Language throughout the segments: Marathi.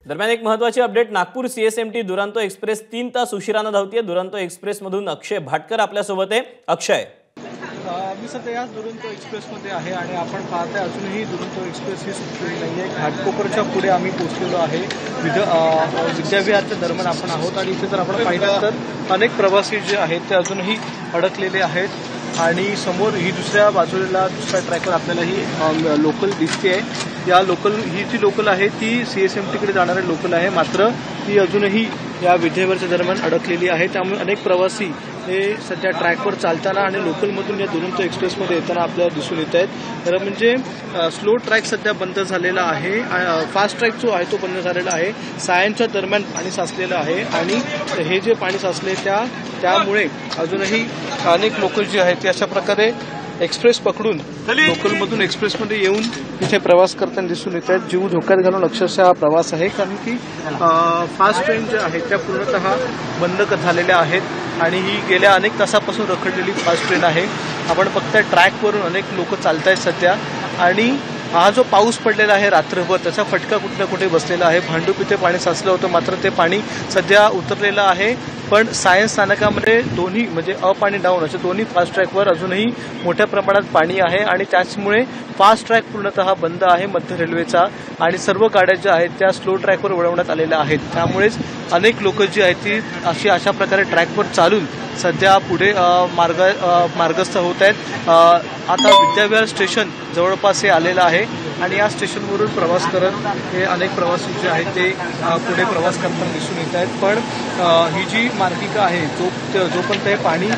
दरम्यान एक महत्त्वाची update, Nagpur CSMT Duronto express 3 तास उशिराने धावतीये। दुरांतो एक्सप्रेस मधून अक्षय भाटकर आपल्यासोबत आहे। अक्षय, मी सध्या या दुरंतो एक्सप्रेसमध्ये आहे आणि आपण पाहताय अजूनही दुरंतो एक्सप्रेस ही सुटलेली नाही आहे। घाटकोपरच्या पुढे आम्ही पोहोचलेलो आहे। विद्याविहारच्या दरम्यान आपण आहोत आणि इथे जर आपण पाहिलं तर अनेक प्रवासी जे आहेत ते अजूनही अडकलेले आहेत आणि समोर ही दुसऱ्या बाजूला दुसऱ्या ट्रॅकवर आपल्याला ही लोकल दिसते आहे। या ही जी लोकल आहे ती सीएसएमटीकडे जाणारी लोकल आहे, मात्र ती अजूनही या विद्याविहारच्या दरम्यान अडकलेली आहे। त्यामुळे अनेक प्रवासी हे सध्या ट्रॅकवर चालताना आणि लोकलमधून या दुरंतो एक्सप्रेसमध्ये येताना आपल्याला दिसून येत आहेत। तर म्हणजे स्लो ट्रॅक सध्या बंद झालेला आहे, फास्ट ट्रॅक जो आहे तो बंद झालेला आहे। सायंच्या दरम्यान पाणी साचलेलं आहे आणि हे जे पाणी साचले त्यामुळे अजूनही अनेक लोक जे आहेत ते अशा प्रकारे एक्सप्रेस पकडून लोकलमधून एक्सप्रेसमध्ये येऊन इथे प्रवास करताना दिसून येत आहेत। जीव धोक्यात घालून अक्षरशः हा प्रवास आहे, कारण की फास्ट ट्रेन ज्या आहेत त्या पूर्णतः बंद झालेल्या आहेत आणि ही गेल्या अनेक तासापासून रखडलेली फास्ट ट्रेन आहे। आपण फक्त ट्रॅकवरून अनेक लोक चालत आहेत सध्या आणि हा जो पाऊस पडलेला आहे रात्रभर त्याचा फटका कुठे ना कुठे बसलेला आहे। भांडूप इथे पाणी साचलं होतं, मात्र ते पाणी सध्या उतरलेलं आहे। पण सायन्स स्थानकामध्ये दोन्ही म्हणजे अप आणि डाऊन असे दोन्ही फास्ट ट्रॅकवर अजूनही मोठ्या प्रमाणात पाणी आहे आणि त्याचमुळे फास्ट ट्रॅक पूर्णतः बंद आहे मध्य रेल्वेचा आणि सर्व गाड्या ज्या आहेत त्या स्लो ट्रॅकवर वळवण्यात आलेल्या आहेत। त्यामुळेच अनेक लोक जी आहेत ती अशा प्रकारे ट्रॅकवर चालून सध्या पुढे मार्गस्थ होत आहेत। आता विद्याविहार स्टेशन जवळपास हे आलेलं आहे आणि या स्टेशनवरून प्रवास करत हे अनेक प्रवासी जे आहेत ते पुढे प्रवास करताना दिसून येत आहेत। पण ही जी मार्गिका आहे जोपर्यंत हे पाणी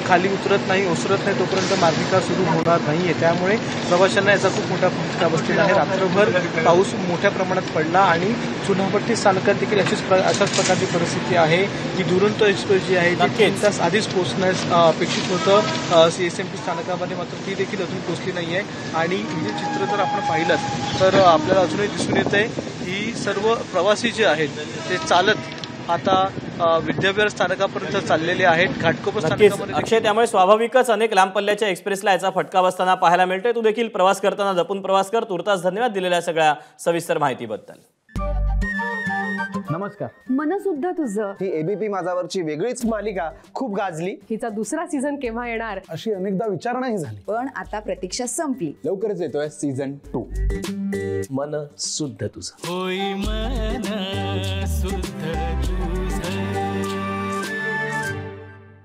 खाली उतरत नाही ओसरत नाही तोपर्यंत मार्गिका सुरू होणार नाहीये। त्यामुळे प्रवाशांना याचा खूप मोठा फटका बसलेला आहे। रात्रभर पाऊस मोठ्या प्रमाणात पडला आणि चुनाभट्टी स्थानकात देखील अशाच प्रकारची परिस्थिती आहे की दुरंतो एक्सप्रेस जी आहे ती 3 तास आधीच पोहोचण्यास अपेक्षित होतं सीएसएमटी स्थानकामध्ये, मात्र ती देखील अजून पोहोचली नाहीये। आणि हे चित्र जर आपण पाहिलं तर आपल्याला अजूनही दिसून येतंय की सर्व प्रवासी जे आहेत ते चालत आता विद्याविहार स्थानकापर्यंत चाललेले आहेत। घाटकोपर स्थानकामध्ये अक्षय, त्यामुळे स्वाभाविकच अनेक लांब पल्ल्याच्या एक्सप्रेसला याचा फटका बसताना पाहायला मिळतोय। तू देखील प्रवास करताना जपून प्रवास कर। तुर्तास धन्यवाद दिलेल्या सगळ्या सविस्तर माहितीबद्दल। नमस्कार। मन सुद्धा तुझं ही एबीपी माझावरची वेगळीच मालिका खूप गाजली। हिचा दुसरा सीझन केव्हा येणार अशी अनेकदा विचारणाही झाली, पण आता प्रतीक्षा संपली। लवकरच येतोय सीझन 2। मन सुद्धा तुझं होई मन सुद्धा तुझं।